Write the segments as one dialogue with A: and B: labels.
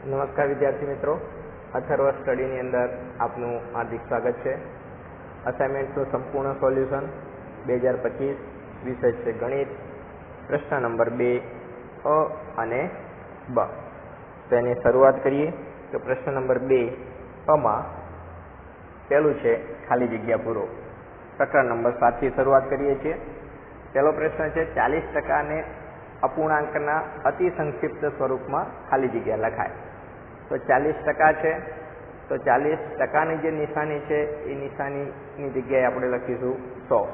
A: નમસ્કાર વિદ્યાર્થી મિત્રો, અથર્વ સ્ટડીની અંદર આપનું હાર્દિક સ્વાગત છે. અસાઇનમેન્ટનું સંપૂર્ણ સોલ્યુશન 2025 વિષય છે ગણિત, પ્રશ્ન નંબર 2 અ અને બ. તો એની શરૂઆત કરીએ તો પ્રશ્ન નંબર 2 અમાં પહેલું છે ખાલી જગ્યા પૂરો. પ્રકરણ નંબર 7 થી શરૂઆત કરીએ છીએ. પહેલો પ્રશ્ન છે 40% અપૂર્ણાંકના અતિ સંક્ષિપ્ત સ્વરૂપમાં ખાલી જગ્યા લખાય. તો 40% છે તો 40%ની જે નિશાની છે એ નિશાનીની જગ્યાએ આપણે લખીશું 100.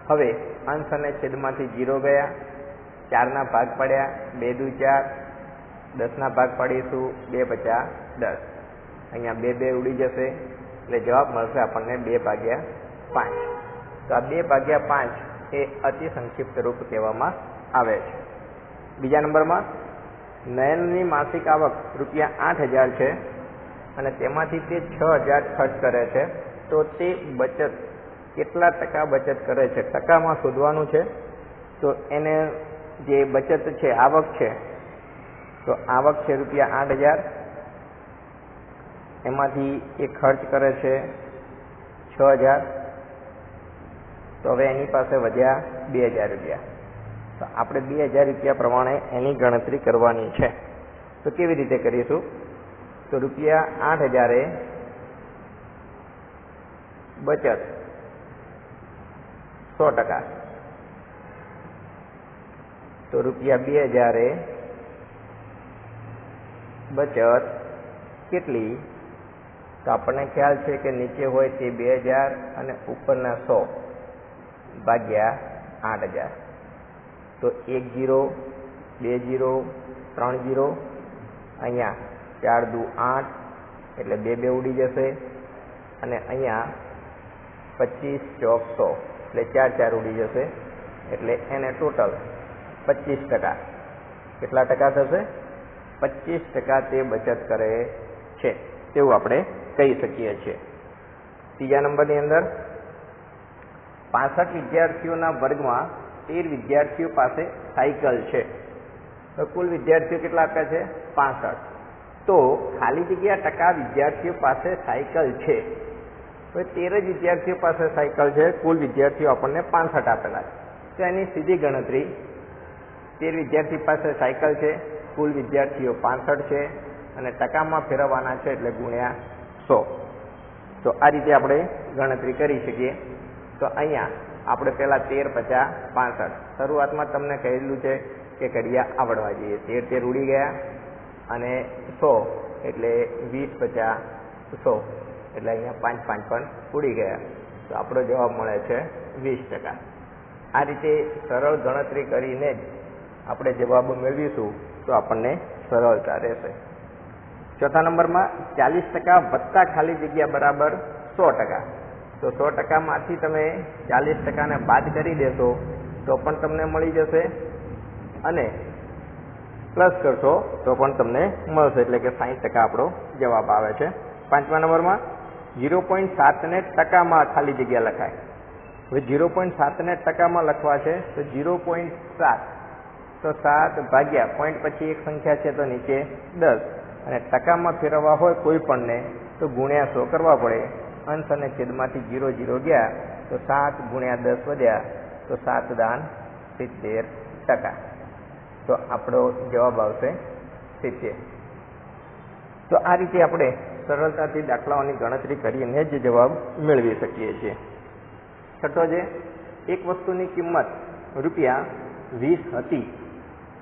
A: હવે અંશ અને છેદમાંથી 0 ગયા, 4ના ભાગ પડ્યા, 2 દુ 4, 10ના ભાગ પાડીશું, 2 પચા 10. અહીંયા 2 ઉડી જશે એટલે જવાબ મળશે આપણને 2/5. તો આ 2/5 એ અતિ સંક્ષિપ્ત રૂપ કહેવામાં આવે છે. બીજા નંબરમાં નયનની માસિક આવક ₹8,000 છે અને તેમાંથી તે 6,000 ખર્ચ કરે છે. તો તે બચત કેટલા ટકા બચત કરે છે ટકામાં શોધવાનું છે. તો એને જે બચત છે આવક છે, તો આવક છે ₹8,000, એમાંથી એ ખર્ચ કરે છે 6,000. તો હવે એની પાસે વધ્યા ₹2,000. તો આપણે ₹2,000 પ્રમાણે એની ગણતરી કરવાની છે. તો કેવી રીતે કરીશું? તો ₹8,000 બચત 100%. તો ₹2,000 બચત કેટલી? તો આપણને ખ્યાલ છે કે નીચે હોય તે 2,000 અને ઉપરના 100 ભાગ્યા 8,000. તો 1 0, 2 0, 3 0, અહીંયા 4 દુ 8 એટલે 2 ઉડી જશે, અને અહીંયા 25 ચોક 100 એટલે 4 ઉડી જશે, એટલે એને ટોટલ 25%. કેટલા ટકા થશે? 25% તે બચત કરે છે તેવું આપણે કહી શકીએ છીએ. ત્રીજા નંબરની અંદર 65 વિદ્યાર્થીઓના વર્ગમાં 13 વિદ્યાર્થીઓ પાસે સાયકલ છે. તો કુલ વિદ્યાર્થીઓ કેટલા આપ્યા છે? 65. તો ખાલી જગ્યા ટકા વિદ્યાર્થીઓ પાસે સાયકલ છે. તો 13 જ વિદ્યાર્થીઓ પાસે સાયકલ છે, કુલ વિદ્યાર્થીઓ આપણને 65 આપેલા છે. તો એની સીધી ગણતરી 13 વિદ્યાર્થી પાસે સાયકલ છે, કુલ વિદ્યાર્થીઓ 65 છે અને ટકામાં ફેરવવાના છે એટલે ગુણ્યા 100. તો આ રીતે આપણે ગણતરી કરી શકીએ. તો અહીંયા આપણે પહેલાં 13 પચા 65. શરૂઆતમાં તમને કહેલું છે કે ઘડિયા આવડવા જોઈએ. 13 ઉડી ગયા અને 100 એટલે 20 પચા 100 એટલે અહીંયા 5 પણ ઉડી ગયા. તો આપણો જવાબ મળે છે 20%. આ રીતે સરળ ગણતરી કરીને જ આપણે જવાબ મેળવીશું તો આપણને સરળતા રહેશે. ચોથા નંબરમાં 40% વત્તા ખાલી જગ્યા બરાબર 100%. તો 100%માંથી તમે 40%ને બાદ કરી દેશો તો પણ તમને મળી જશે, અને પ્લસ કરશો તો પણ તમને મળશે, એટલે કે 60% આપણો જવાબ આવે છે. પાંચમા નંબરમાં 0.7 ને ટકામાં ખાલી જગ્યા લખાય. હવે 0.7 ને ટકામાં લખવા છે તો 0.7 તો 7 ભાગ્યા પોઈન્ટ પછી એક સંખ્યા છે તો નીચે 10, અને ટકામાં ફેરવવા હોય કોઈ પણને તો ગુણ્યા 100 કરવા પડે. અંશ અને છેદમાંથી 0 0 ગયા તો 7 ગુણ્યા 10 વધ્યા તો 7 દાન 70%. તો આપણો જવાબ આવશે 70. તો આ રીતે આપણે સરળતાથી દાખલાઓની ગણતરી કરીને જ જવાબ મેળવી શકીએ છીએ. છઠ્ઠો છે, એક વસ્તુની કિંમત ₹20 હતી.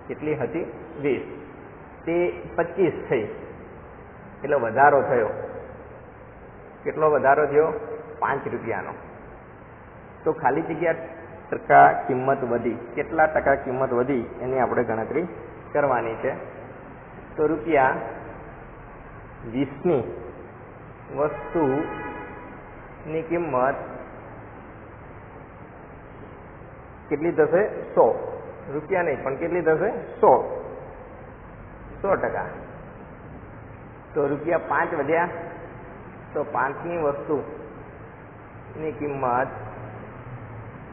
A: કેટલી હતી? 20. તે 25 થઈ એટલે વધારો થયો. કેટલો વધારો થયો? ₹5. તો ખાલી જગ્યા ટકા કિંમત વધી. કેટલા ટકા કિંમત વધી એની આપણે ગણતરી કરવાની છે. તો ₹20ની વસ્તુની કિંમત કેટલી થશે? 100. રૂપિયા નહીં પણ કેટલી થશે? 100%. તો ₹5 વધ્યા તો 5ની વસ્તુની કિંમત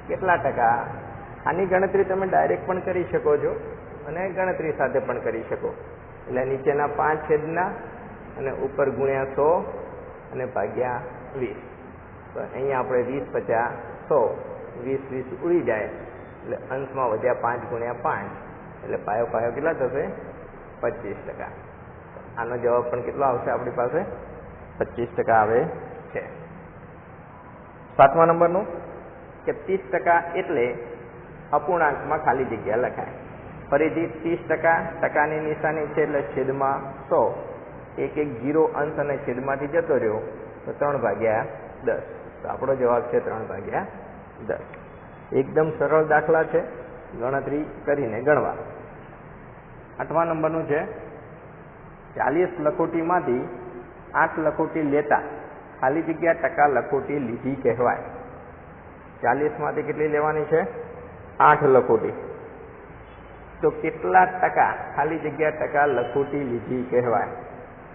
A: કેટલા ટકા? આની ગણતરી તમે ડાયરેક્ટ પણ કરી શકો છો અને ગણતરી સાથે પણ કરી શકો. એટલે નીચેના 5 છેદના અને ઉપર ગુણ્યા 100 અને ભાગ્યા 20. તો અહીંયા આપણે 20 50 100 20 ઉડી જાય એટલે અંશમાં વધ્યા 5 ગુણ્યા 5 એટલે પાયો કેટલા થશે 25%. આનો જવાબ પણ કેટલો આવશે આપણી પાસે 25% આવે છે. 7મા નંબરનું કે 30% એટલે અપૂર્ણાંકમાં ખાલી જગ્યા લખાય. ફરીથી 30%, ટકાની નિશાની છે એટલે છેદમાં 100, એક 0 અંશ અને છેદમાંથી જતો રહ્યો તો 3/10. તો આપણો જવાબ છે 3/10. એકદમ સરળ દાખલા છે, ગણતરી કરીને ગણવા. 8મા નંબરનું છે 40 લખોટીમાંથી 8 લખોટી લેતા ખાલી જગ્યા ટકા લખોટી લીધી કહેવાય. 40 માંથી કેટલી લેવાની છે 8 લખોટી. તો કેટલા ટકા ખાલી જગ્યા ટકા લખોટી લીધી કહેવાય?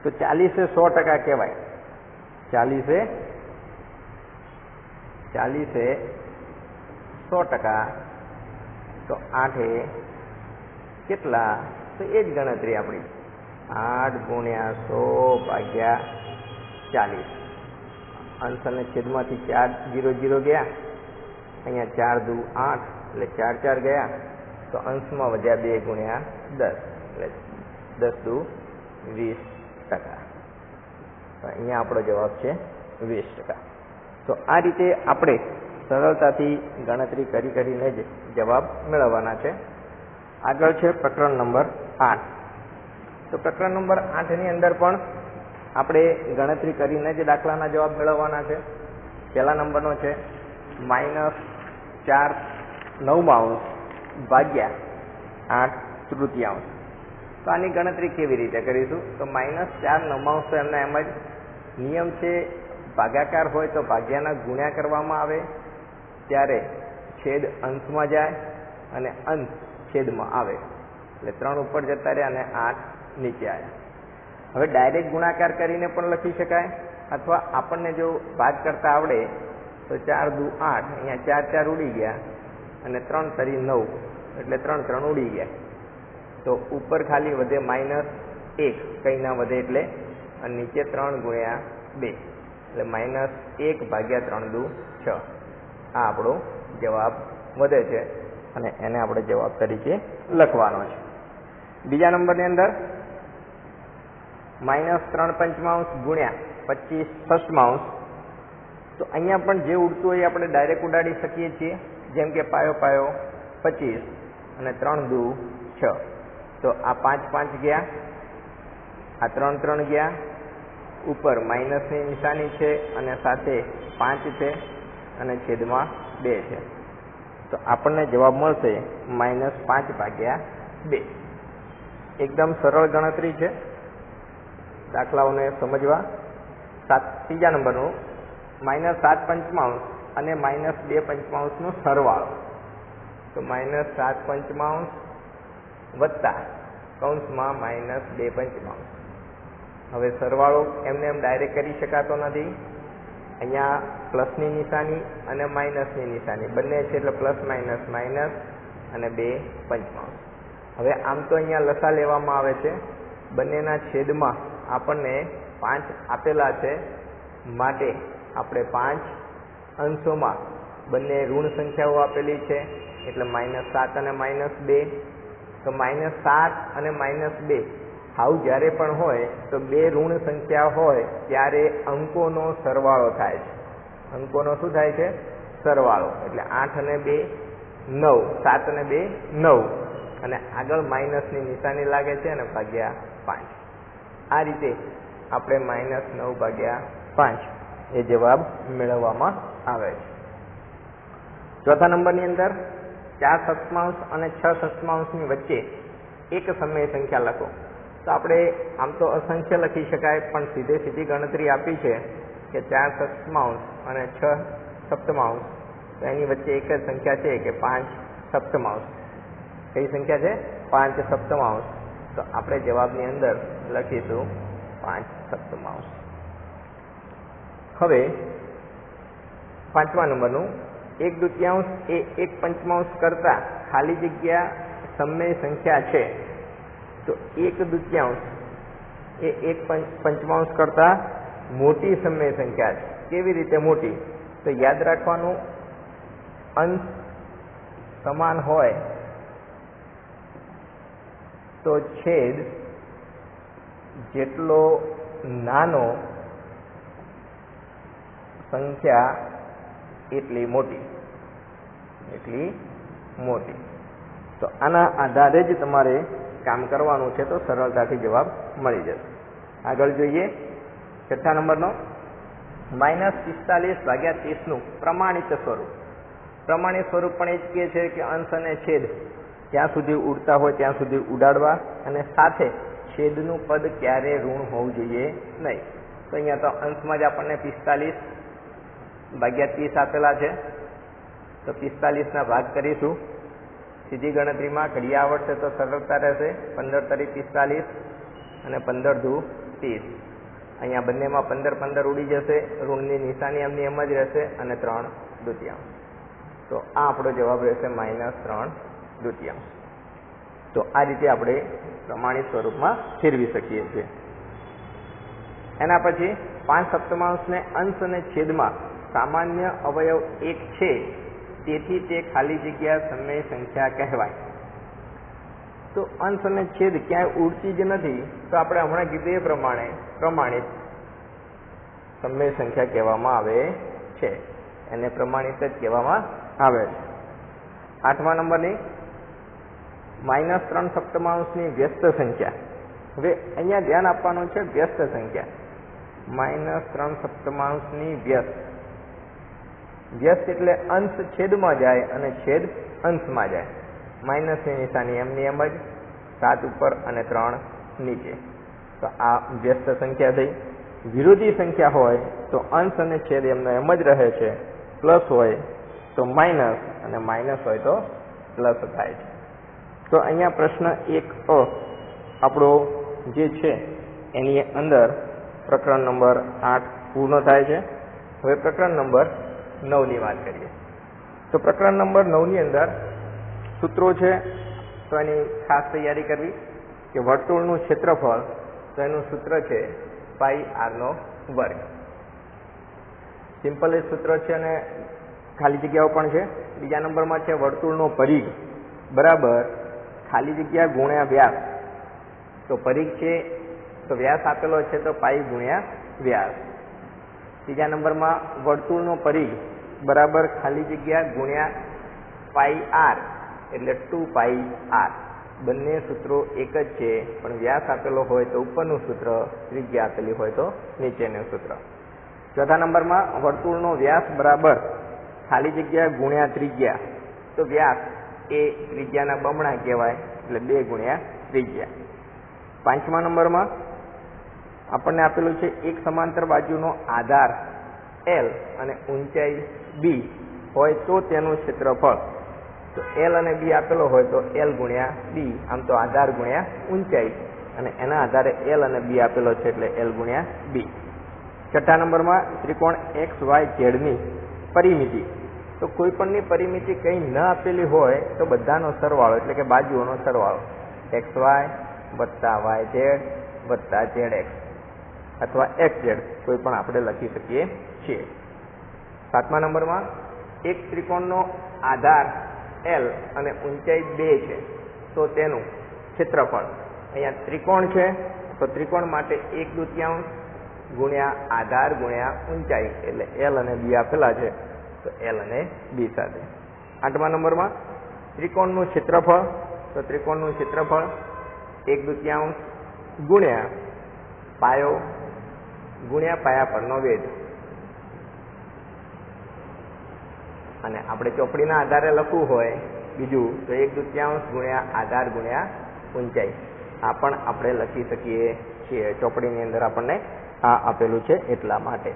A: તો 40 એ 100% કહેવાય. 40 એ 100%. તો 8 એ કેટલા? તો એ જ ગણતરી આપણી 8 ગુણ્યા 100/40. અંશ અને છેદમાંથી 4 0 0 ગયા, અહીંયા 4 દુ 8 એટલે 4 4 ગયા, તો અંશમાં વધ્યા 2 ગુણ્યા 10 એટલે 10 દુ 20%. તો અહીંયા આપણો જવાબ છે 20%. તો આ રીતે આપણે સરળતાથી ગણતરી કરીને જ જવાબ મેળવવાના છે. આગળ છે પ્રકરણ નંબર 8. તો પ્રકરણ નંબર 8 ની અંદર પણ આપણે ગણતરી કરીને જ દાખલાના જવાબ મેળવવાના છે. પહેલા નંબરનો છે -4/9 ભાગ્યા 8/3. તો આની ગણતરી કેવી રીતે કરીશું? તો -4/9 તો એમને એમ જ નિયમ છે, ભાગાકાર હોય તો ભાગ્યાના ગુણ્યા કરવામાં આવે ત્યારે છેદ અંશમાં જાય અને અંશ છેદમાં આવે એટલે 3 ઉપર જતા રહ્યા અને 8 નીચે આવ્યા. હવે ડાયરેક્ટ ગુણાકાર કરીને પણ લખી શકાય, અથવા આપણને જો ભાગ કરતા આવડે તો 4 દુ 8, અહીંયા 4 4 ઉડી ગયા અને 3 તરી 9 એટલે 3 3 ઉડી ગયા. તો ઉપર ખાલી વધે -1, કંઈ ના વધે એટલે, અને નીચે 3 ગુણ્યા 2 એટલે -1/3 દુ 6. આ આપણો જવાબ વધે છે અને એને આપણે જવાબ તરીકે લખવાનો છે. બીજા નંબરની અંદર -3/5 ગુણ્યા 25/6. તો અહીંયા પણ જે ઉડતું હોય આપણે ડાયરેક્ટ ઉડાડી શકીએ છીએ, જેમ કે પાયો 25 અને 3 દુ 6. તો આ 5 5 ગયા, આ 3 3 ગયા, ઉપર માઇનસની નિશાની છે અને સાથે 5 છે અને છેદમાં 2 છે. તો આપણને જવાબ મળશે -5/2. એકદમ સરળ ગણતરી છે, દાખલાઓને સમજવા. ત્રીજા નંબરનું -7/5 અને -2/5 નો સરવાળો. તો -7/5 વત્તા કૌંસમાં -2/5. હવે સરવાળો એમને એમ ડાયરેક્ટ કરી શકાતો નથી. અહીંયા પ્લસની નિશાની અને માઇનસની નિશાની બંને છે એટલે પ્લસ માઇનસ અને 2/5. હવે આમ તો અહીંયા લસા લેવામાં આવે છે, બંનેના છેદમાં આપણને 5 આપેલા છે, માટે આપણે 5 અંશોમાં બંને ઋણ સંખ્યાઓ આપેલી છે એટલે -7 અને -2. તો -7 અને -2 હાવ જ્યારે પણ હોય તો 2 ઋણ સંખ્યા હોય ત્યારે અંકોનો સરવાળો થાય છે. અંકોનો શું થાય છે? સરવાળો. એટલે 8 અને 2 9, 7 અને 2 9, અને આગળ માઇનસની નિશાની લાગે છે અને ભાગ્યા 5. આ રીતે આપણે -9/5 એ જવાબ મેળવવામાં આવે છે. ચોથા નંબરની અંદર 4/7 અને 6/7 ની વચ્ચે એક સમય સંખ્યા લખો. તો આપણે આમ તો અસંખ્ય લખી શકાય, પણ સીધી ગણતરી આપી છે કે 4/7 અને 6/7. તો એની વચ્ચે એક જ સંખ્યા છે કે 5/7. કઈ સંખ્યા છે? 5/7. તો આપણે જવાબની અંદર લખીશું 5/7. હવે 5મા નંબરનું 1/2 એ 1/5 કરતા ખાલી જગ્યા સમય સંખ્યા છે. તો તો 1/2 એ 1/5 કરતા મોટી સમય સંખ્યા છે. કેવી રીતે મોટી? તો યાદ રાખવાનું, અંશ સમાન હોય તો છેદ જેટલો નાનો સંખ્યા એટલી મોટી. તો આના આધારે જ તમારે કામ કરવાનું છે, તો સરળતાથી જવાબ મળી જશે. આગળ જોઈએ છઠ્ઠા નંબરનો -45/30 નું પ્રમાણિત સ્વરૂપ. પ્રમાણિત સ્વરૂપ પણ એ જ કહે છે કે અંશ અને છેદ જ્યાં સુધી ઉડતા હોય ત્યાં સુધી ઉડાડવા, અને સાથે છેદનું પદ ક્યારે ઋણ હોવું જોઈએ નહીં. તો અહીંયા તો અંશમાં જ આપણને 45/30 આપેલા છે, તો 45 ભાગ કરીશું. સીધી ગણતરીમાં ઘડી આવડશે તો સરળતા રહેશે. 15 × 45 અને 15 × 30. અહીંયા બંનેમાં 15 ઉડી જશે, ઋણની નિશાની એમની એમ જ રહેશે, અને 3/2. તો આ આપણો જવાબ રહેશે -3/2. તો આ રીતે આપણે પ્રમાણિત સ્વરૂપમાં ફેરવી શકીએ છીએ. એના પછી 5/7 ને અંશ અને છેદમાં સામાન્ય અવયવ 1 છે, તેથી તે ખાલી જગ્યા સમય સંખ્યા કહેવાય. તો અંશ અને છેદ ક્યાંય ઉડતી જ નથી, તો આપણે હમણાં કીધું એ પ્રમાણે પ્રમાણિત સમય સંખ્યા કહેવામાં આવે છે. એને પ્રમાણિત જ કહેવામાં આવે છે. 8મા નંબરની -3/7 ની વ્યસ્ત સંખ્યા. હવે અહીંયા ધ્યાન આપવાનું છે, વ્યસ્ત સંખ્યા. -3/7 ની વ્યસ્ત. વ્યસ્ત એટલે અંશ છેદમાં જાય અને છેદ અંશમાં જાય. માઇનસની નિશાની એમની એમ જ, 7 ઉપર અને 3 નીચે. તો આ વ્યસ્ત સંખ્યા થઈ. વિરોધી સંખ્યા હોય તો અંશ અને છેદ એમનો એમ જ રહે છે. પ્લસ હોય તો માઇનસ, અને માઇનસ હોય તો પ્લસ થાય છે. તો અહીંયા પ્રશ્ન 1A આપણો જે છે એની અંદર પ્રકરણ નંબર 8 પૂર્ણ થાય છે. હવે પ્રકરણ નંબર 9 ની વાત કરીએ. તો પ્રકરણ નંબર 9 ની અંદર સૂત્રો છે, તો એની ખાસ તૈયારી કરવી કે વર્તુળનું ક્ષેત્રફળ, તો એનું સૂત્ર છે πr². સિમ્પલ એ સૂત્ર છે અને ખાલી જગ્યાઓ પણ છે. બીજા નંબરમાં છે વર્તુળનો પરિઘ બરાબર ખાલી જગ્યા ગુણ્યા વ્યાસ. તો પરિઘ છે તો વ્યાસ આપેલો છે, તો π ગુણ્યા વ્યાસ. ત્રીજા નંબરમાં વર્તુળનો પરિઘ બરાબર ખાલી જગ્યા ગુણ્યા πr, એટલે 2πr. બંને સૂત્રો એક જ છે, પણ વ્યાસ આપેલો હોય તો ઉપરનું સૂત્ર, ત્રિજ્યા આપેલી હોય તો નીચેનું સૂત્ર. ચોથા નંબરમાં વર્તુળનો વ્યાસ બરાબર ખાલી જગ્યા ગુણ્યા ત્રિજ્યા. તો વ્યાસ એ ત્રિજ્યાના બમણા કહેવાય, એટલે 2 ગુણ્યા ત્રિજ્યા. 5મા નંબરમાં આપણને આપેલું છે એક સમાંતર બાજુનો આધાર L અને ઊંચાઈ B હોય તો તેનું ક્ષેત્રફળ. તો L અને B આપેલો હોય તો L ગુણ્યા B, આમ તો આધાર ગુણ્યા ઊંચાઈ, અને એના આધારે L અને B આપેલો છે એટલે L ગુણ્યા B. છઠ્ઠા નંબરમાં ત્રિકોણ XYZ ની પરિમિતિ. તો કોઈ પણની પરિમિતિ કંઈ ન આપેલી હોય તો બધાનો સરવાળો, એટલે કે બાજુઓનો સરવાળો, XY + YZ + ZX અથવા XZ કોઈ પણ આપણે લખી શકીએ છીએ. 7મા નંબરમાં એક ત્રિકોણનો આધાર L અને ઊંચાઈ 2 છે, તો તેનું ક્ષેત્રફળ. અહીંયા ત્રિકોણ છે તો ત્રિકોણ માટે 1/2 ગુણ્યા આધાર ગુણ્યા ઊંચાઈ, એટલે L અને B આપેલા છે, તો L અને B સાથે. 8મા નંબરમાં ત્રિકોણનું ક્ષેત્રફળ. તો ત્રિકોણનું ક્ષેત્રફળ 1/2 ગુણ્યા પાયો ગુણ્યા પાયા પરનો વેધ. અને આપણે ચોપડીના આધારે લખવું હોય બીજું તો 1/2 ગુણ્યા આધાર ગુણ્યા ઊંચાઈ. આ પણ આપણે લખી શકીએ છીએ. ચોપડીની અંદર આપણને આ આપેલું છે એટલા માટે.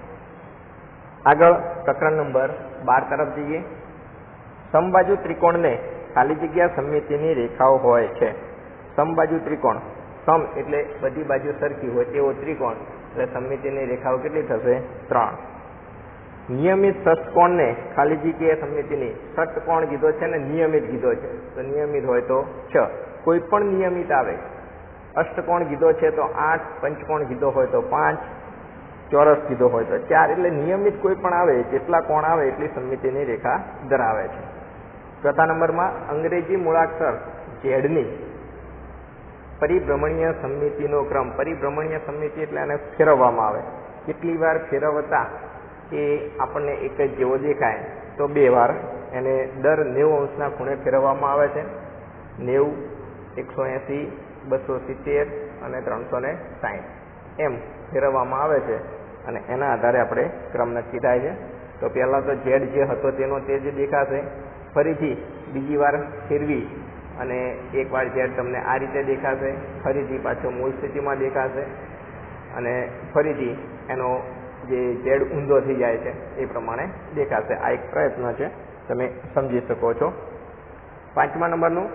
A: આગળ પ્રકરણ નંબર 12 તરફ જઈએ. સમબાજુ ત્રિકોણને ખાલી જગ્યા સમમિતિની રેખાઓ હોય છે. સમબાજુ ત્રિકોણ, સમ એટલે બધી બાજુ સરખી હોય તેવો ત્રિકોણ, એટલે સમમિતિની રેખાઓ કેટલી થશે? 3. નિયમિત ષટ્કોણને ખાલી જગ્યા સમમિતિની, ષટ્કોણ કીધો છે ને નિયમિત કીધો છે, તો નિયમિત હોય તો 6. કોઈ પણ નિયમિત આવે અષ્ટકોણ કીધો છે તો 8, પંચકોણ કીધો હોય તો 5, ચોરસ કીધો હોય તો 4. એટલે નિયમિત કોઈ પણ આવે, જેટલા કોણ આવે એટલી સમમિતિની રેખા ધરાવે છે. ચોથા નંબરમાં અંગ્રેજી મૂળાક્ષર ઝેડની પરિભ્રમણીય સમમિતિનો ક્રમ. પરિભ્રમણીય સમમિતિ એટલે આને ફેરવવામાં આવે. કેટલી વાર ફેરવતા એ આપણને એક જ જેવો દેખાય તો 2 વાર એને દર 90 અંશના ખૂણે ફેરવવામાં આવે છે. 90, 180, 270 અને 360 એમ ફેરવવામાં આવે છે અને એના આધારે આપણે ક્રમ નક્કી થાય છે. તો પહેલા તો ઝેડ જે હતો તેનો તે જ દેખાશે. ફરીથી બીજી વાર ફેરવી અને એક વાર ઝેડ તમને આ રીતે દેખાશે, ફરીથી પાછો મૂળ સ્થિતિમાં દેખાશે અને ફરીથી એનો જે ઝેડ ઊંધો થઈ જાય છે એ પ્રમાણે દેખાશે. આ એક પ્રયત્ન છે, તમે સમજી શકો છો. 5મા નંબરનું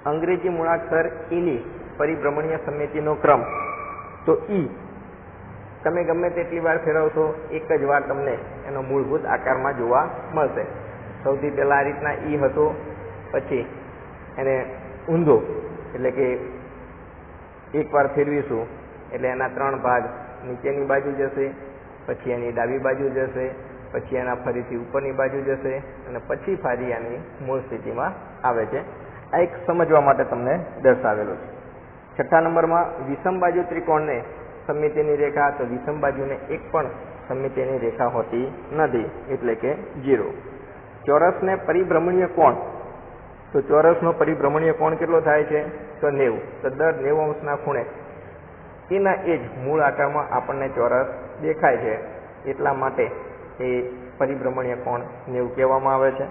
A: અંગ્રેજી મૂળાક્ષર ઈની પરિભ્રમણીય સમમિતિનો ક્રમ. તો ઈ તમે ગમે તેટલી વાર ફેરવશો એક જ વાર તમને એનો મૂળભૂત આકારમાં જોવા મળશે. સૌથી પહેલા આ રીતના ઈ હતો, પછી એને ઊંધો એટલે કે એક વાર ફેરવીશું એટલે એના 3 ભાગ નીચેની બાજુ જશે, પછી એની ડાબી બાજુ જશે, પછી એના ફરીથી ઉપરની બાજુ જશે અને પછી ફરી એની મૂળ સ્થિતિમાં આવે છે. આ એક સમજવા માટે તમને દર્શાવેલું છે. 6થા નંબરમાં વિષમ બાજુ ત્રિકોણને સમમિતિની રેખા. તો વિષમ બાજુને એક પણ સમમિતિની રેખા હોતી નથી, એટલે કે 0. ચોરસને પરિભ્રમણીય કોણ. તો ચોરસનો પરિભ્રમણીય કોણ કેટલો થાય છે તો 90. તો દર 90 અંશના ખૂણે એના એ જ મૂળ આકારમાં આપણને ચોરસ દેખાય છે, એટલા માટે એ પરિભ્રમણીય કોણ 90 કહેવામાં આવે છે.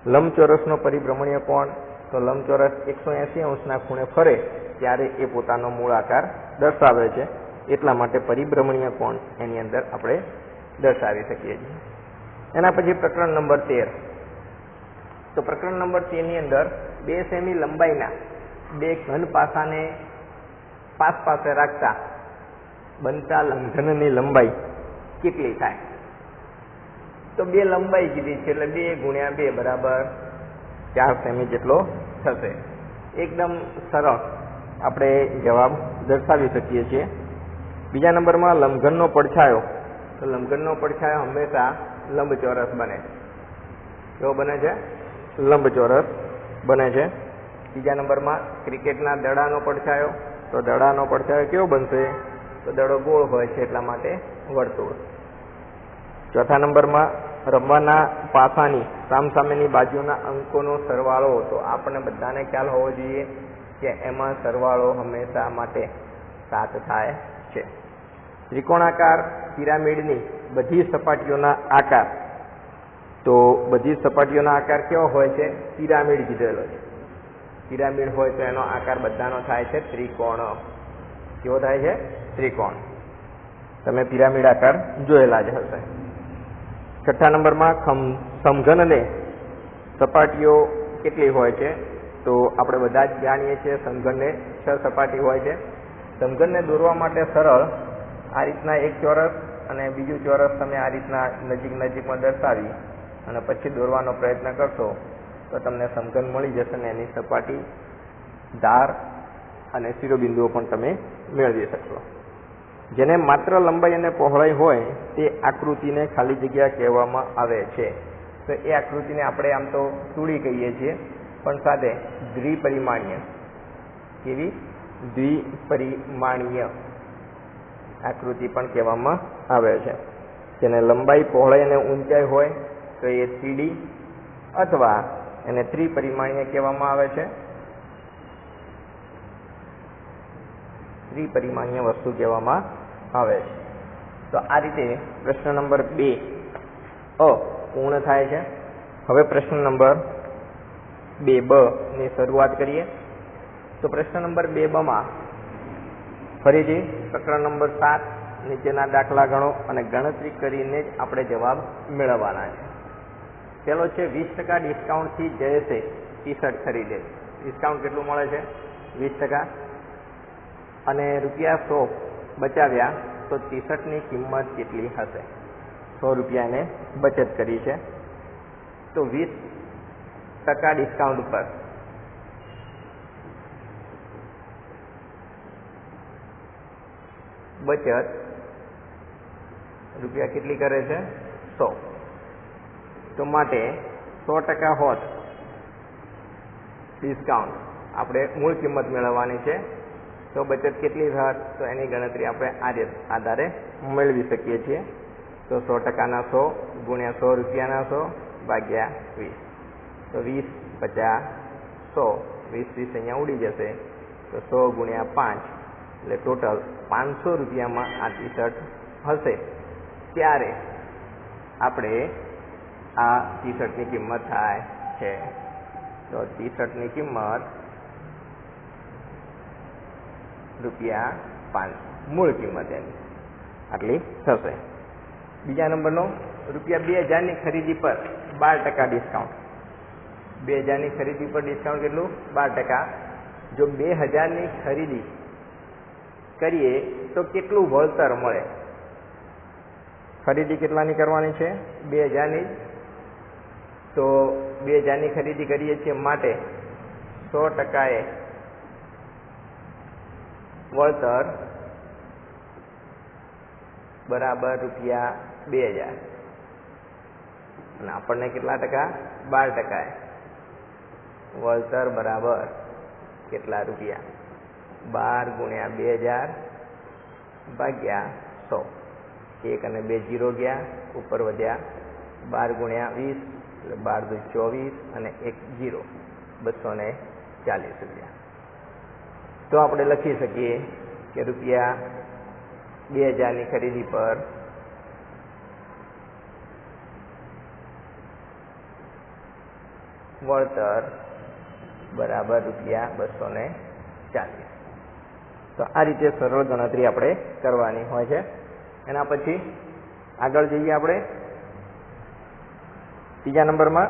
A: લંબચોરસનો પરિભ્રમણીય કોણ. તો લંબચોરસ 180 અંશના ખૂણે ફરે ત્યારે એ પોતાનો મૂળ આકાર દર્શાવે છે, એટલા માટે પરિભ્રમણીય કોણ એની અંદર આપણે દર્શાવી શકીએ છીએ. એના પછી પ્રકરણ નંબર 13. તો પ્રકરણ નંબર 13 ની અંદર 2 સેમી લંબાઈના 2 ઘન પાસાને પાસે રાખતા બનતા લંબઘનની લંબાઈ કેટલી થાય. તો 2 લંબાઈ કીધી છે એટલે 2 ગુણ્યા 2 બરાબર 4 સેમી જેટલો થશે. એકદમ સરળ આપણે જવાબ દર્શાવી શકીએ છીએ. બીજા નંબરમાં લંબઘનનો પડછાયો. તો લંબઘનનો પડછાયો હંમેશા લંબચોરસ બને. કેવો બને છે? લંબચોરસ બને છે. બીજા નંબરમાં ક્રિકેટના દડાનો પડછાયો. તો દડાનો પડછાયો કેવો બનશે? તો દડો ગોળ હોય છે એટલા માટે વર્તુળ. ચોથા નંબરમાં રમવાના પાસાની સામસામેની બાજુના અંકોનો સરવાળો. તો આપણને બધાને ખ્યાલ હોવો જોઈએ કે એમાં સરવાળો હંમેશા માટે 7 થાય છે. ત્રિકોણાકાર પિરામિડની બધી સપાટીઓના આકાર. તો બધી સપાટીઓના આકાર કેવો હોય છે? પિરામિડ કીધેલો છે. પિરામિડ હોય તો એનો આકાર બધાનો થાય છે ત્રિકોણ. કેવો થાય છે? ત્રિકોણ. તમે પિરામિડ આકાર જોયેલા જ હશે. છઠ્ઠા નંબરમાં સમઘનને સપાટીઓ કેટલી હોય છે? તો આપણે બધા જ જાણીએ છીએ સમઘનને 6 સપાટી હોય છે. સમઘનને દોરવા માટે સરળ આ રીતના એક ચોરસ અને બીજું ચોરસ તમે આ રીતના નજીકમાં દર્શાવી અને પછી દોરવાનો પ્રયત્ન કરશો તો તમને સમઘન મળી જશે ને એની સપાટી, ધાર અને શિરોબિંદુઓ પણ તમે મેળવી શકશો. જેને માત્ર લંબાઈ અને પહોળાઈ હોય તે આકૃતિને ખાલી જગ્યા કહેવામાં આવે છે. તો એ આકૃતિને આપણે આમ તો ટૂળી કહીએ છીએ, પણ સાથે દ્વિપરિમાણીય. કેવી? દ્વિપરિમાણીય આકૃતિ પણ કહેવામાં આવે છે. જેને લંબાઈ, પહોળાઈ અને ઊંચાઈ હોય તો એ 3D અથવા એને ત્રિપરિમાણીય કહેવામાં આવે છે. ત્રિપરિમાણીય વસ્તુ કહેવામાં આવે છે. તો આ રીતે પ્રશ્ન નંબર 2 પૂર્ણ થાય છે. હવે પ્રશ્ન નંબર 2B ની શરૂઆત કરીએ. તો પ્રશ્ન નંબર 2Bમાં ફરીથી પ્રકરણ નંબર 7 નીચેના દાખલા ગણો અને ગણતરી કરીને જ આપણે જવાબ મેળવવાના છે. પેલો છે 20% ડિસ્કાઉન્ટથી જયેશે ટી-શર્ટ ખરીદે. ડિસ્કાઉન્ટ કેટલું મળે છે? 20%. અને ₹100 બચાવ્યા તો ટી-શર્ટની કિંમત કેટલી હશે? ₹100 એને બચત કરી છે. તો 20% ડિસ્કાઉન્ટ પર બચત રૂપિયા કેટલી કરે છે 100. તો માટે 100% હોત ડિસ્કાઉન્ટ આપણે મૂળ કિંમત મેળવવાની છે. તો બચત કેટલી થાત? તો એની ગણતરી આપણે આ આધારે મેળવી શકીએ છીએ. તો 100%ના 100 ગુણ્યા 100 રૂપિયાના 100 ભાગ્યા 20. તો 20, 50, 100, 20 અહીંયા ઉડી જશે. તો 100 ગુણ્યા 5 એટલે ટોટલ 500 રૂપિયામાં આ ટી શર્ટ હશે. ત્યારે આપણે આ ટી શર્ટની કિંમત થાય છે. તો ટી શર્ટની કિંમત રૂપિયા 500 મૂળ કિંમત એની આટલી થશે. બીજા નંબરનો રૂપિયા 2000ની ખરીદી પર 12% ડિસ્કાઉન્ટ. 2000ની ખરીદી પર ડિસ્કાઉન્ટ કેટલું? 12%. જો 2000ની ખરીદી કરીએ તો કેટલું વળતર મળે? ખરીદી કેટલાની કરવાની છે? 2000ની. તો 2000ની ખરીદી કરીએ છીએ માટે 100%એ વળતર બરાબર રૂપિયા 2000 અને આપણને કેટલા ટકા? 12%. વળતર બરાબર કેટલા રૂપિયા? 12 ગુણ્યા 2000 ભાગ્યા 100. 1 અને 2 0 ગયા, ઉપર વધ્યા 12 ગુણ્યા 20 એટલે 12 × 24 અને 1 0, 240 રૂપિયા. તો આપણે લખી શકીએ કે રૂપિયા 2000ની ખરીદી પર વળતર બરાબર રૂપિયા 240. તો આ રીતે સરળ ગણતરી આપણે કરવાની હોય છે. એના પછી આગળ જઈએ આપણે ત્રીજા નંબરમાં.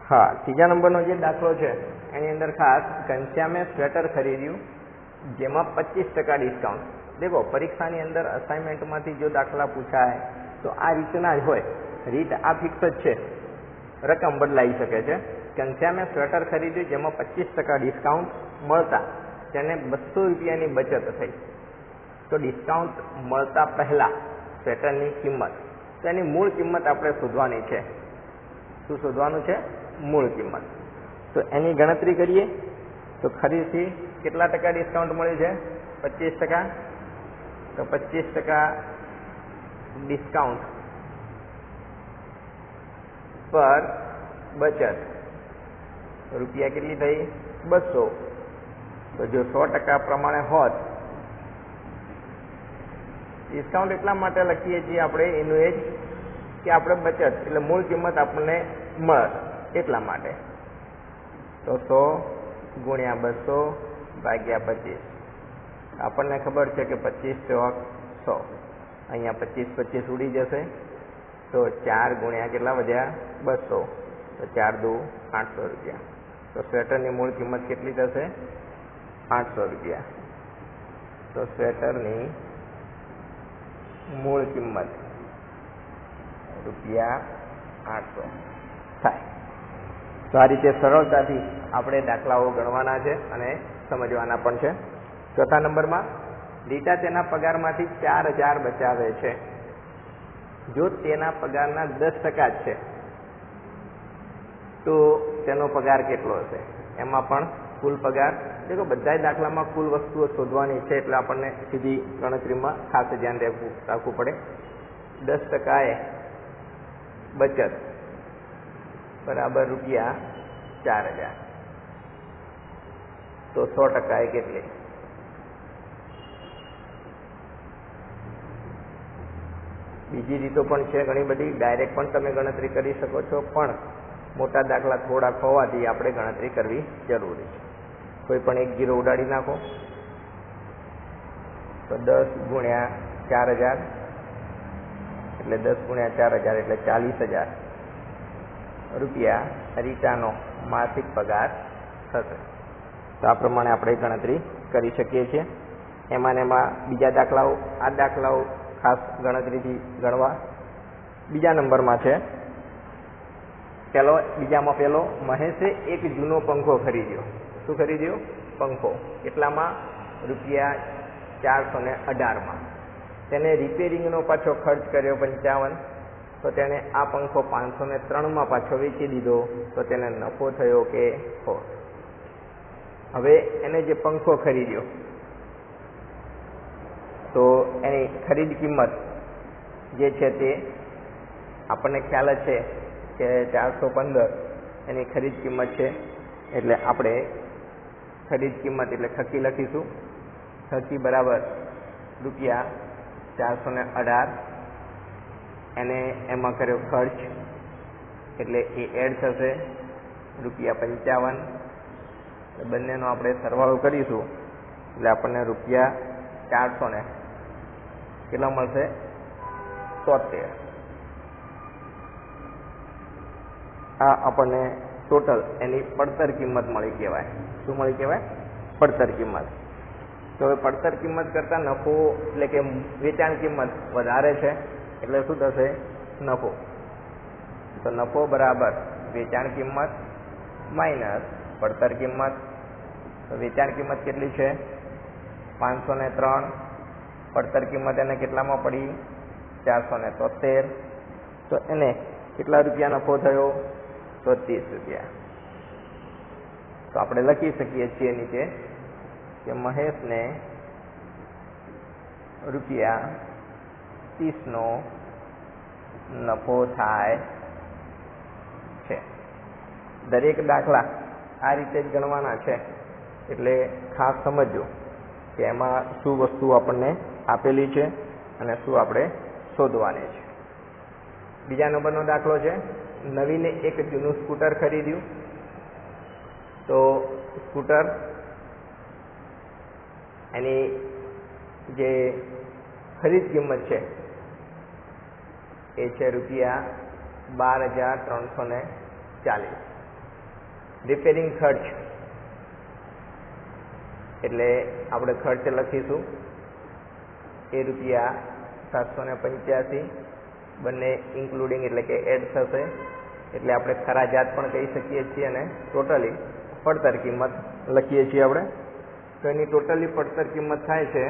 A: હા, ત્રીજા નંબરનો જે દાખલો છે એની અંદર ખાસ ઘનશ્યામે સ્વેટર ખરીદ્યું જેમાં 25% ડિસ્કાઉન્ટ. દેખો, પરીક્ષાની અંદર અસાઇનમેન્ટમાંથી જો દાખલા પૂછાય તો આ રીતના જ હોય. રીત આ ફિક્સ જ છે, રકમ બદલાઈ શકે છે. ઘનશ્યામે સ્વેટર ખરીદ્યું જેમાં 25% ડિસ્કાઉન્ટ મળતા તેને 200 રૂપિયાની બચત થઈ. તો ડિસ્કાઉન્ટ મળતા પહેલા સ્વેટરની કિંમત, તો એની મૂળ કિંમત આપણે શોધવાની છે. શું શોધવાનું છે? મૂળ કિંમત. તો એની ગણતરી કરીએ તો ખરીદથી કેટલા ટકા ડિસ્કાઉન્ટ મળ્યું છે? 25%. તો 25% ડિસ્કાઉન્ટ પર બચત રૂપિયા કેટલી થઈ? 200. તો જો 100% પ્રમાણે હોત, ડિસ્કાઉન્ટ એટલા માટે લખીએ છીએ આપણે એનું એ જ કે આપણે બચત એટલે મૂળ કિંમત આપણને મળે એટલા માટે. તો 100 ગુણ્યા 200 ભાગ્યા 25. આપણને ખબર છે કે 25 ચોક 100. અહીંયા 25 ઉડી જશે. તો 4 ગુણ્યા કેટલા વધ્યા? 200. તો 4 દુ 800 રૂપિયા. તો સ્વેટરની મૂળ કિંમત કેટલી થશે? 800 રૂપિયા. તો સ્વેટરની મૂળ કિંમત રૂપિયા 800 થાય. તો આ રીતે સરળતાથી આપણે દાખલાઓ ગણવાના છે અને સમજવાના પણ છે. ચોથા નંબરમાં, રીટા તેના પગારમાંથી 4000 બચાવે છે. જો તેના પગારના 10% જ છે તો તેનો પગાર કેટલો હશે? એમાં પણ કુલ પગાર. દેખો, બધા દાખલામાં કુલ વસ્તુઓ શોધવાની છે એટલે આપણને સીધી ગણતરીમાં ખાસ ધ્યાન રાખવું પડે. 10%એ બચત બરાબર રૂપિયા 4000. તો 100% એ કેટલી? બીજી રીતો પણ છે ઘણી બધી. ડાયરેક્ટ પણ તમે ગણતરી કરી શકો છો, પણ મોટા દાખલા થોડાક હોવાથી આપણે ગણતરી કરવી જરૂરી છે. કોઈ પણ એક 0 ઉડાડી નાખો. તો 10 ગુણ્યા 4000 એટલે 10 ગુણ્યા 4000 એટલે 40000 રૂપિયા રીટાનો માસિક પગાર થશે. તો આ પ્રમાણે આપણે ગણતરી કરી શકીએ છીએ. એમાં બીજા દાખલાઓ, આ દાખલાઓ ખાસ ગણતરીથી ગણવા. બીજા નંબરમાં છે બીજામાં પહેલો, મહેશે એક જૂનો પંખો ખરીદ્યો. શું ખરીદ્યો? પંખો. કેટલામાં? રૂપિયા 418 તેને રિપેરિંગનો પાછો ખર્ચ કર્યો 55, તો તેને આ પંખો 503 પાછો વેચી દીધો, તો તેને નફો થયો કે ખોટ. હવે એને જે પંખો ખરીદ્યો તો એની ખરીદ કિંમત જે છે તે આપણને ખ્યાલ જ છે કે 415 એની ખરીદ કિંમત છે. એટલે આપણે ખરીદ કિંમત એટલે ખર્ચી લખીશું. ખર્ચી બરાબર ₹418, એને એમાં કર્યો ખર્ચ એટલે એ એડ થશે ₹55. બંનેનો આપણે સરવાળો કરીશું એટલે આપણને ₹400 કેટલા મળશે? 73. આ આપણને ટોટલ એની પડતર કિંમત મળી કહેવાય. શું મળી કહેવાય? પડતર કિંમત. તો હવે પડતર કિંમત કરતાં નફો એટલે કે વેચાણ કિંમત વધારે છે એટલે શું થશે? નફો. તો નફો બરાબર વેચાણ કિંમત માઇનસ પડતર કિંમત. તો વેચાણ કિંમત કેટલી છે? 503. પડતર કિંમત એને કેટલામાં પડી? 473. તો એને કેટલા રૂપિયા નફો થયો? તો ₹30. તો આપણે લખી શકીએ છીએ નીચે કે મહેશને ₹30નો નફો થાય છે. દરેક દાખલા આ રીતે જ ગણવાના છે, એટલે ખાસ સમજો કે એમાં શું વસ્તુ આપણને આપેલી છે અને શું આપણે શોધવાની છે. બીજા નંબરનો દાખલો છે, નવીને એક જૂનું સ્કૂટર ખરીદ્યું. તો સ્કૂટર એની જે ખરીદ કિંમત છે એ છે ₹12,340. રિપેરિંગ ખર્ચ એટલે આપણે ખર્ચ લખીશું એ ₹785. બંને ઇન્ક્લુડિંગ એટલે કે એડ થશે એટલે આપણે ખરાજાત પણ કહી શકીએ છીએ અને ટોટલી પડતર કિંમત લખીએ છીએ આપણે. તો એની ટોટલી પડતર કિંમત થાય છે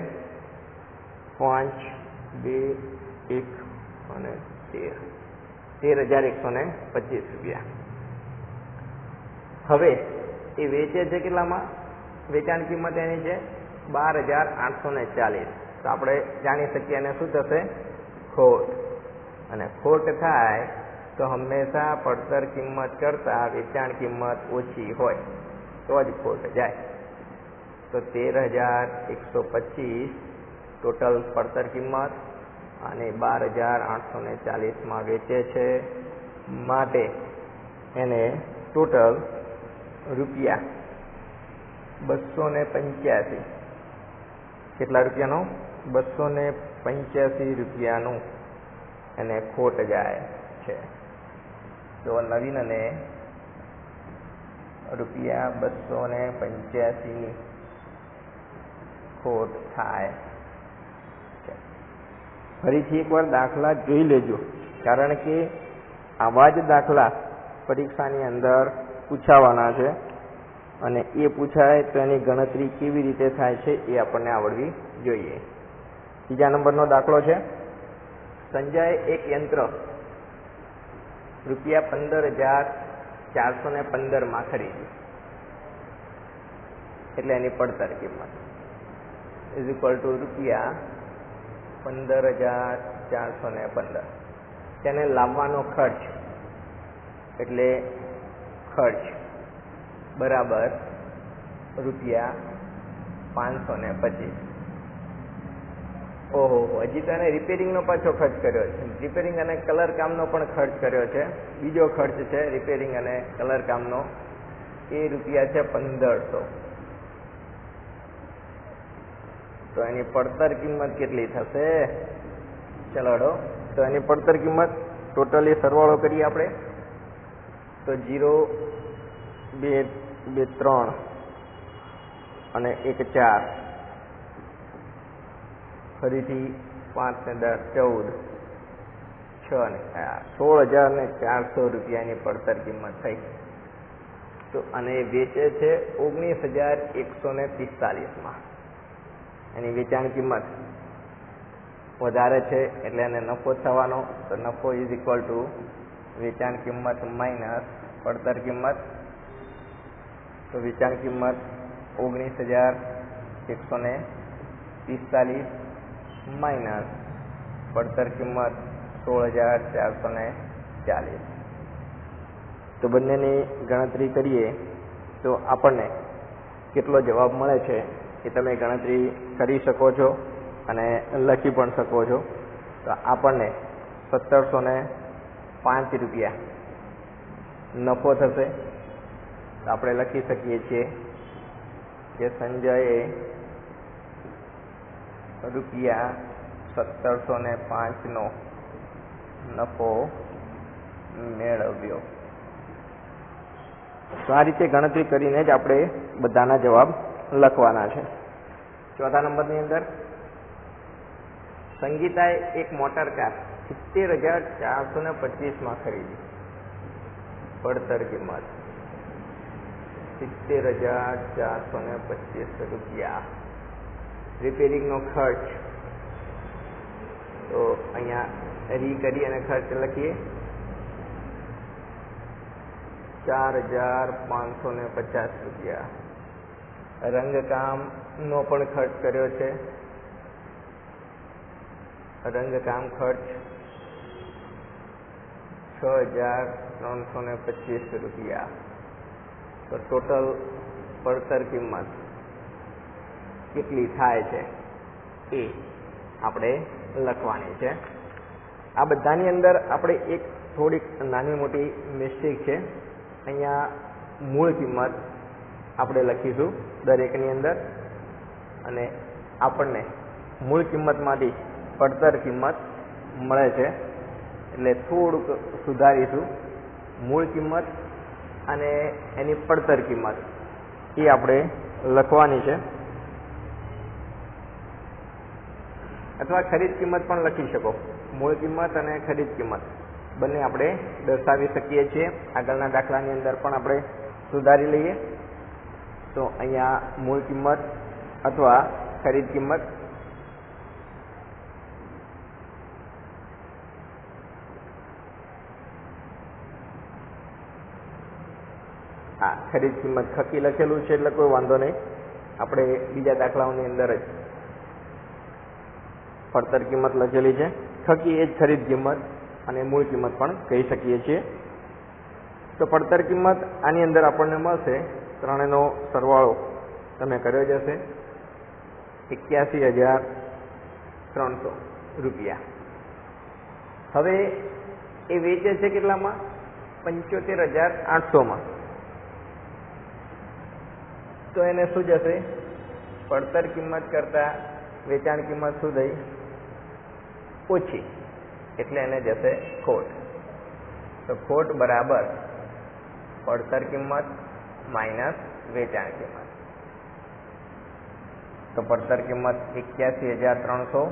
A: 5, 2, 1 અને 13,125. હવે એ વેચે છે કેટલામાં? વેચાણ કિંમત એની છે 12,840. તો આપણે જાણી શકીએ એને શું થશે? ખોટ. અને ખોટ થાય તો હંમેશા પડતર કિંમત કરતાં વેચાણ કિંમત ઓછી હોય તો જ ખોટ જાય. તો 13,125 ટોટલ પડતર કિંમત અને 12,840 વેચે છે, માટે એને ટોટલ ₹285. કેટલા રૂપિયાનો? ₹285 એને ખોટ જાય છે. તો નવીનને ₹285 ખોટ થાય છે. ફરીથી એકવાર દાખલા જોઈ લેજો, કારણ કે આવા જ દાખલા પરીક્ષાની અંદર પૂછાવાના છે અને એ પૂછાય તો એની ગણતરી કેવી રીતે થાય છે એ આપણને આવડવી જોઈએ. બીજા નંબરનો દાખલો છે, સંજયે એક યંત્ર ₹15,415 ખરીદ્યું. એટલે એની પડતર કિંમત ₹15,415. તેને લાવવાનો ખર્ચ એટલે ખર્ચ બરાબર ₹525. ઓહો, હજી તો એને રિપેરિંગનો પાછો ખર્ચ કર્યો છે. રિપેરિંગ અને કલર કામનો પણ ખર્ચ કર્યો છે. બીજો ખર્ચ છે રિપેરિંગ અને કલર કામનો, એ રૂપિયા છે 1,500. તો એની પડતર કિંમત કેટલી થશે? ચલો, તો એની પડતર કિંમત ટોટલી સરવાળો કરીએ આપણે. તો 0, 2, 3 અને 1, 4, ફરીથી 5 ને 10, 14, 6 ને 16,400 ની પડતર કિંમત થઈ. તો અને વેચે છે 19,145. એની વેચાણ કિંમત વધારે છે એટલે એને નફો થવાનો. તો નફો ઇઝ ઇક્વલ ટુ વેચાણ કિંમત માઇનસ પડતર કિંમત. તો વેચાણ કિંમત 19,145 માઇનસ પડતર કિંમત 16,440. તો બંનેની ગણતરી કરીએ તો આપણને કેટલો જવાબ મળે છે એ તમે ગણતરી કરી શકો છો અને લખી પણ શકો છો. તો આપણને 1705 રૂપિયા નફો થશે. તો આપણે લખી શકીએ છીએ કે સંજયે રૂપિયા 1705 નો નફો મેળવ્યો. તો આ રીતે ગણતરી કરીને જ આપણે બધાના જવાબ લખવાના છે. ચોથા નંબરની અંદર સંગીતાએ એક મોટર કાર 70,425 ખરીદી. પડતર કિંમત 70,425 રૂપિયા. રિપેરિંગનો ખર્ચ, તો અહીંયા રી કરી અને ખર્ચ લખીએ 4,550 રૂપિયા. રંગકામનો પણ ખર્ચ કર્યો છે. રંગકામ ખર્ચ 6,325 રૂપિયા. તો ટોટલ પડતર કિંમત કેટલી થાય છે એ આપણે લખવાની છે. આ બધાની અંદર આપણે એક થોડીક નાની મોટી મિસ્ટેક છે. અહીંયા મૂળ કિંમત આપણે લખીશું દરેકની અંદર અને આપણને મૂળ કિંમતમાંથી પડતર કિંમત મળે છે એટલે થોડુંક સુધારીશું. મૂળ કિંમત અને એની પડતર કિંમત એ આપણે લખવાની છે, અથવા ખરીદ કિંમત પણ લખી શકો. મૂળ કિંમત અને ખરીદ કિંમત બંને આપણે દર્શાવી શકીએ છીએ. આગળના દાખલાની અંદર પણ આપણે સુધારી લઈએ. તો અહીંયા મૂળ કિંમત અથવા ખરીદ કિંમત ખરીદ કિંમત ખકી લખેલું છે એટલે કોઈ વાંધો નહીં. આપણે બીજા દાખલાઓની અંદર જ પડતર કિંમત લખેલી છે. ખકી એ જ ખરીદ કિંમત અને મૂળ કિંમત પણ કહી શકીએ છીએ. તો પડતર કિંમત આની અંદર આપણને મળશે, ત્રણેયનો સરવાળો તમે કર્યો જ હશે, 81,300 રૂપિયા. હવે એ વેચે છે કેટલામાં? 75,800 તો એને શું જશે? પડતર કિંમત કરતા વેચાણ કિંમત શું થઈ? ઓછી, એટલે એને જશે ખોટ. તો ખોટ બરાબર પડતર કિંમત માઇનસ વેચાણ કિંમત. તો પડતર કિંમત 81,300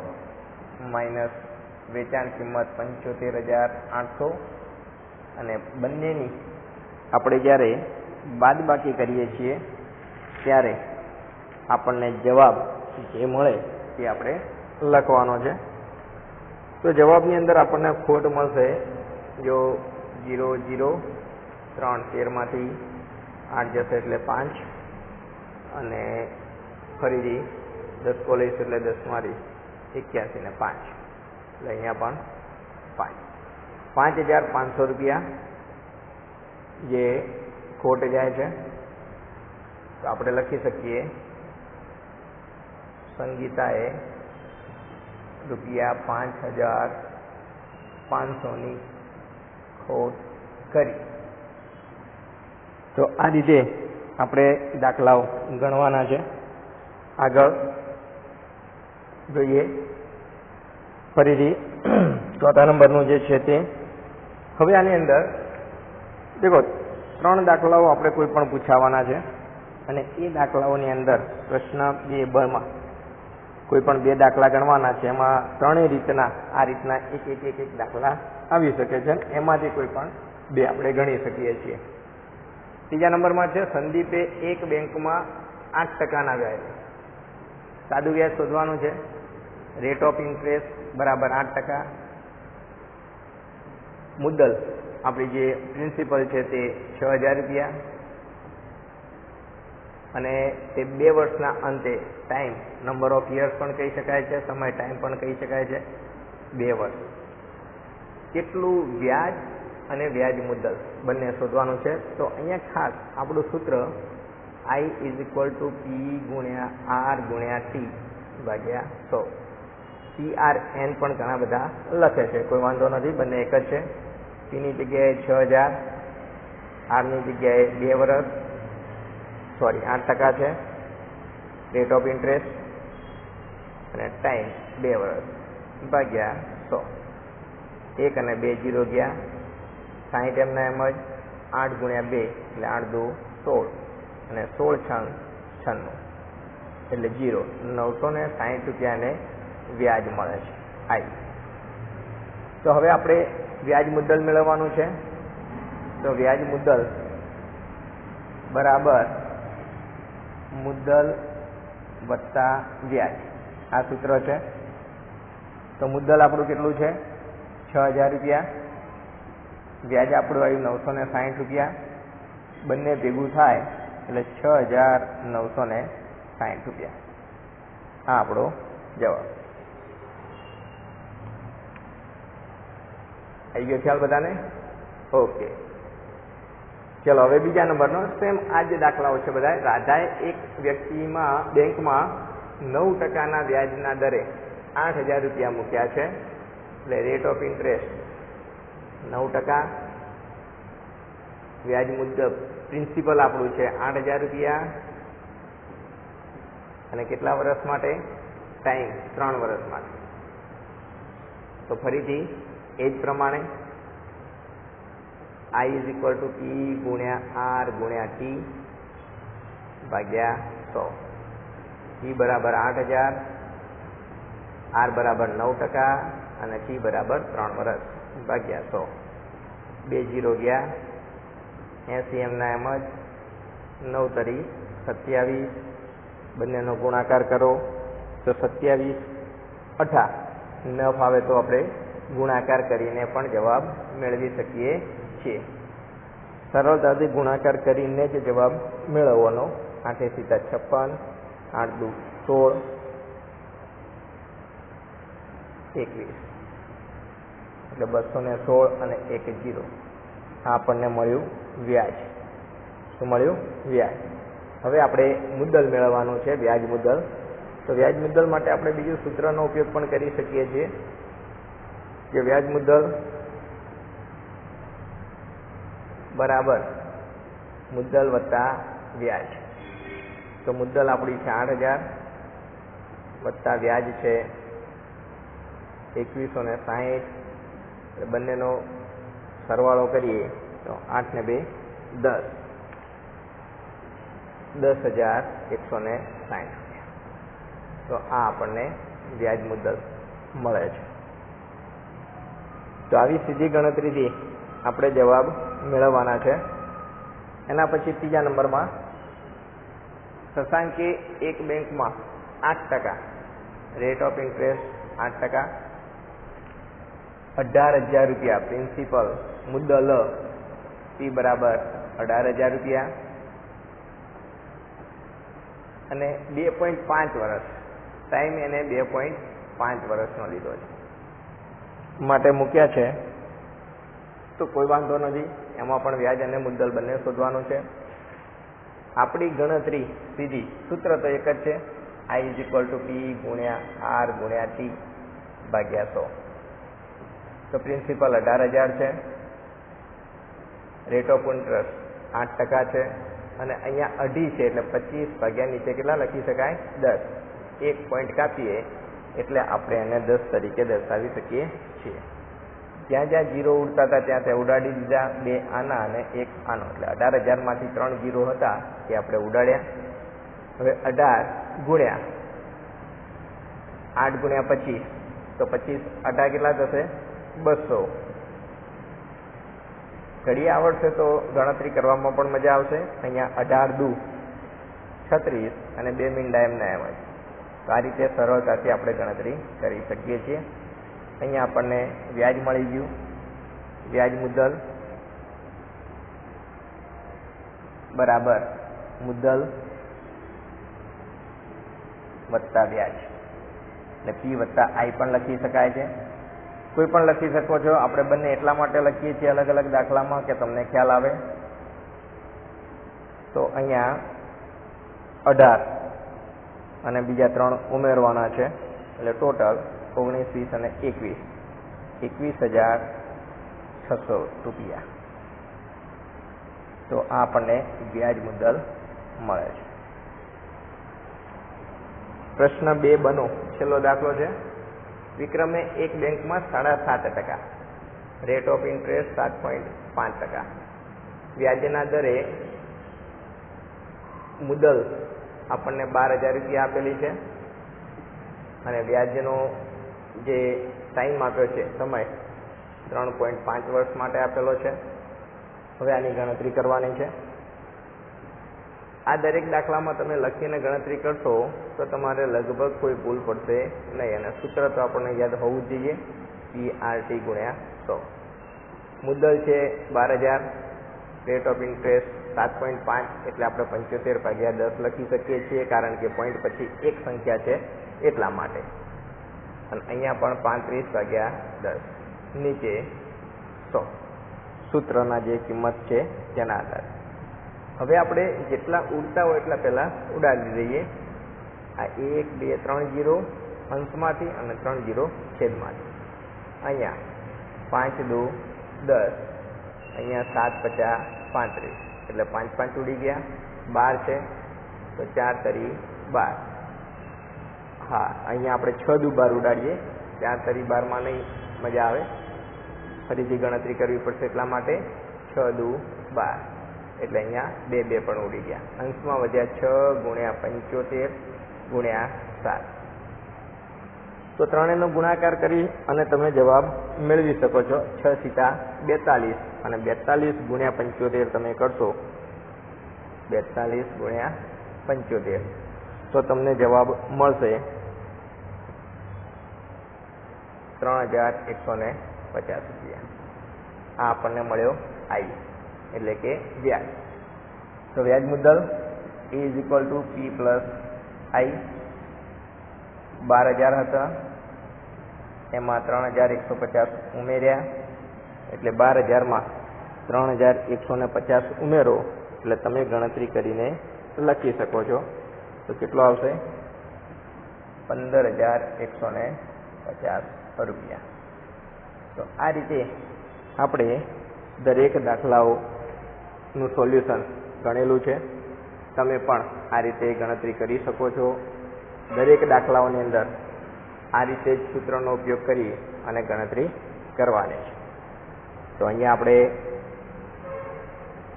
A: માઇનસ વેચાણ કિંમત 75,800 અને બંનેની આપણે જ્યારે બાદબાકી કરીએ છીએ ત્યારે આપણને જવાબ જે મળે તે આપણે લખવાનો છે. તો જવાબની અંદર આપણને ખોટ મળશે, જો 0, 0, 3 13માંથી 8 જશે એટલે 5 અને ફરીથી 10 કોલેજ એટલે 10 માંથી 81 ને 5 એટલે અહીંયા પણ 5,500 રૂપિયા જે ખોટ જાય છે. તો આપણે લખી શકીએ સંગીતાએ રૂપિયા 5,500 ખોટ કરી. તો આ રીતે આપણે દાખલાઓ ગણવાના છે. આગળ જોઈએ ફરીથી ચોથા નંબરનું જે છે તે. હવે આની અંદર દેખો 3 દાખલાઓ આપણે કોઈ પણ પૂછાવાના છે અને એ દાખલાઓની અંદર પ્રશ્ન 2 કોઈ પણ 2 દાખલા ગણવાના છે. એમાં ત્રણેય રીતના આ રીતના એક દાખલા આવી શકે છે. એમાંથી કોઈ પણ 2 આપણે ગણી શકીએ છીએ. ત્રીજા નંબરમાં છે સંદીપે એક બેંકમાં 8% વ્યાજે સાદું વ્યાજ શોધવાનું છે. રેટ ઓફ ઇન્ટરેસ્ટ બરાબર 8%. મુદ્દલ આપણી જે પ્રિન્સિપલ છે તે 6000 રૂપિયા અને તે 2 વર્ષના અંતે ટાઈમ નંબર ઓફ યર્સ પણ કહી શકાય છે, સમય ટાઈમ પણ કહી શકાય છે, 2 વર્ષ. કેટલું વ્યાજ અને વ્યાજ મુદ્દલ બંને શોધવાનું છે. તો અહીંયા ખાસ આપણું સૂત્ર I = P × R × T ભાગ્યા 100. PRN પણ ઘણા બધા લખે છે, કોઈ વાંધો નથી, બંને એક જ છે. Pની જગ્યાએ 6000, Rની જગ્યાએ 2 વર્ષ, સોરી 8% છે, રેટ ઓફ ઇન્ટરેસ્ટ અને ટાઈમ 2 વર્ષ ભાગ્યા 100. 1 અને 2 0 ગયા, 60 એમના એમ જ, 8 × 2 એટલે 8 દુ 16 અને 16 6 96 એટલે 0. 960 રૂપિયાને વ્યાજ મળે છે I. તો હવે આપણે વ્યાજ મુદ્દલ મેળવવાનું છે. તો વ્યાજ મુદ્દલ બરાબર મુદ્દલ વત્તા વ્યાજ, આ સૂત્ર છે. તો મુદ્દલ આપણું કેટલું છે? 6000 રૂપિયા. વ્યાજ આપણું આવ્યું 960 રૂપિયા. બંને ભેગું થાય એટલે 6960 રૂપિયા. આ આપણો જવાબ. આવી ગયો ખ્યાલ બધાને? ઓકે, ચલો હવે બીજા નંબરનો સેમ આ જે દાખલાઓ છે બધા. રાધાએ એક વ્યક્તિમાં બેંકમાં 9%ના વ્યાજના દરે 8000 રૂપિયા મૂક્યા છે. એટલે રેટ ઓફ ઇન્ટરેસ્ટ 9%, વ્યાજ મુજબ પ્રિન્સિપલ આપણું છે 8000 રૂપિયા અને કેટલા વર્ષ માટે? ટાઈમ 3 વર્ષ માટે. તો ફરીથી એ જ પ્રમાણે I = P × R × T ભાગ્યા 100. P બરાબર 8000, R બરાબર 9% અને T બરાબર 3 વર્ષ ભાગ્યા 100. 2 0 ગયા, 80 એમના એમ જ, 9 તરી 27, બંનેનો ગુણાકાર કરો તો 27 18. ન ફાવે તો આપણે ગુણાકાર કરીને પણ જવાબ મેળવી શકીએ છીએ. સરળતાથી ગુણાકાર કરીને જ જવાબ મેળવવાનો. 8 × 56, 8 દુ 16, 21 એટલે 216 અને 1 0. આ આપણને મળ્યું વ્યાજ. શું મળ્યું? વ્યાજ. હવે આપણે મુદ્દલ મેળવવાનું છે, વ્યાજ મુદ્દલ. તો વ્યાજ મુદ્દલ માટે આપણે બીજું સૂત્રનો ઉપયોગ પણ કરી શકીએ છીએ કે વ્યાજ મુદ્દલ બરાબર મુદ્દલ વત્તા વ્યાજ. તો મુદ્દલ આપણી છે 8000 વત્તા વ્યાજ છે 2160. બંનેનો સરવાળો કરીએ તો 8 ને 2 10, 10160. તો આ આપણને વ્યાજ મુદ્દલ મળે છે. તો આવી સીધી ગણતરીથી આપણે જવાબ મેળવવાના છે. એના પછી ત્રીજા નંબરમાં શશાંકે એક બેંકમાં 8%, રેટ ઓફ ઇન્ટરેસ્ટ 8%, 18000 રૂપિયા પ્રિન્સિપલ, મુદ્દલ P બરાબર 18000 રૂપિયા અને 2.5 વર્ષ ટાઈમ એને 2.5 વર્ષનો લીધો છે માટે મૂક્યા છે. તો કોઈ વાંધો નથી, એમાં પણ વ્યાજ અને મુદ્દલ બંને શોધવાનું છે. આપણી ગણતરી સીધી, સૂત્ર તો એક જ છે, I = P × R × T ભાગ્યા 100. તો પ્રિન્સિપલ 18000 છે, રેટ ઓફ ઇન્ટરેસ્ટ 8% છે અને અહીંયા અઢી છે એટલે 25 ભાગ્યા નીચે કેટલા લખી શકાય? 10. 1 પોઈન્ટ કાપીએ એટલે આપણે એને 10 તરીકે દર્શાવી શકીએ છીએ. જ્યાં જ્યાં 0 ઉડતા હતા ત્યાં ત્યાં ઉડાડી દીધા. 2 આના અને 1 આનો, એટલે 18000 માંથી 3 0 હતા એ આપણે ઉડાડ્યા. હવે 18 ગુણ્યા 8 ગુણ્યા 25, તો 25 18 કેટલા થશે? 200. ઘડી આવડશે તો ગણતરી કરવામાં પણ મજા આવશે. અહીંયા 18 દુ 36 અને 2 મીંડા એમના એમ જ તો આ રીતે સરળતાથી આપણે ગણતરી કરી શકીએ છીએ. અહીંયા આપણને વ્યાજ મળી ગયું. વ્યાજ મુદ્દલ બરાબર મુદ્દલ વત્તા વ્યાજ, એટલે P વત્તા I પણ લખી શકાય છે. કોઈ પણ લખી શકો છો. આપણે બંને એટલા માટે લખીએ છીએ અલગ અલગ દાખલામાં કે તમને ખ્યાલ આવે. તો અહીંયા 18 અને બીજા 3 ઉમેરવાના છે, એટલે ટોટલ 19, 20 અને 21,600 રૂપિયા. તો આ આપણને વ્યાજ મુદ્દલ મળે છે. પ્રશ્ન 2 બનો છેલ્લો દાખલો છે. વિક્રમે એક બેંકમાં 7.5%, રેટ ઓફ ઇન્ટરેસ્ટ 7.5%, વ્યાજના દરે મુદ્દલ આપણને 12,000 રૂપિયા આપેલી છે અને વ્યાજનો જે ટાઈમ આપ્યો છે સમય 3.5 વર્ષ માટે આપેલો છે. હવે આની ગણતરી કરવાની છે. આ દરેક દાખલામાં તમે લખીને ગણતરી કરશો તો તમારે લગભગ કોઈ ભૂલ પડશે નહીં, અને સૂત્ર તો આપણને યાદ હોવું જ જોઈએ, PRT ગુણ્યા 100. મુદ્દલ છે 12,000, રેટ ઓફ ઇન્ટરેસ્ટ 7.5, એટલે આપણે 75/10 લખી શકીએ છીએ, કારણ કે પોઈન્ટ પછી એક સંખ્યા છે એટલા માટે. અને અહીંયા પણ 35/10 નીચે 100 સૂત્રના જે કિંમત છે તેના આધારે. હવે આપણે જેટલા ઉડતા હોય એટલા પહેલાં ઉડાડી દઈએ. આ 1, 2, 3 0 અંશમાંથી અને 3 0 છેદમાંથી. અહીંયા 5 2 10, અહીંયા 7 5 35, એટલે 5 5 ઉડી ગયા. 12 છે તો 4 તરી 12. હા, અહીંયા આપણે 6 દુ 12 ઉડાડીએ. 4 તરી 12માં નહીં મજા આવે, ફરીથી ગણતરી કરવી પડશે, એટલા માટે 6 દુ 12, એટલે અહીંયા 2 2 પણ ઉડી ગયા. અંશમાં વધ્યા 6 ગુણ્યા 75 ગુણ્યા 7. તો ત્રણેયનો ગુણાકાર કરી અને તમે જવાબ મેળવી શકો છો. 6 સીતા 42 અને 42 ગુણ્યા 75 તમે કરશો, 42 ગુણ્યા 75, તો તમને જવાબ મળશે 3,150 રૂપિયા. આ આપણને મળ્યો I, એટલે કે વ્યાજ. તો વ્યાજ મુદ્દલ A = P + I. 12,000 હતા, એમાં 3,150 ઉમેર્યા, એટલે 12,000માં 3,150 ઉમેરો, એટલે તમે ગણતરી કરીને લખી શકો છો. તો કેટલો આવશે? 15,150 રૂપિયા. તો આ રીતે આપણે દરેક દાખલાઓનું સોલ્યુશન ગણેલું છે. તમે પણ આ રીતે ગણતરી કરી શકો છો. દરેક દાખલાઓની અંદર આ રીતે જ સૂત્રનો ઉપયોગ કરી અને ગણતરી કરવાની છે. તો અહીંયા આપણે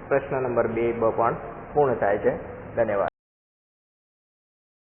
A: પ્રશ્ન નંબર 2 પણ પૂર્ણ થાય છે. ધન્યવાદ.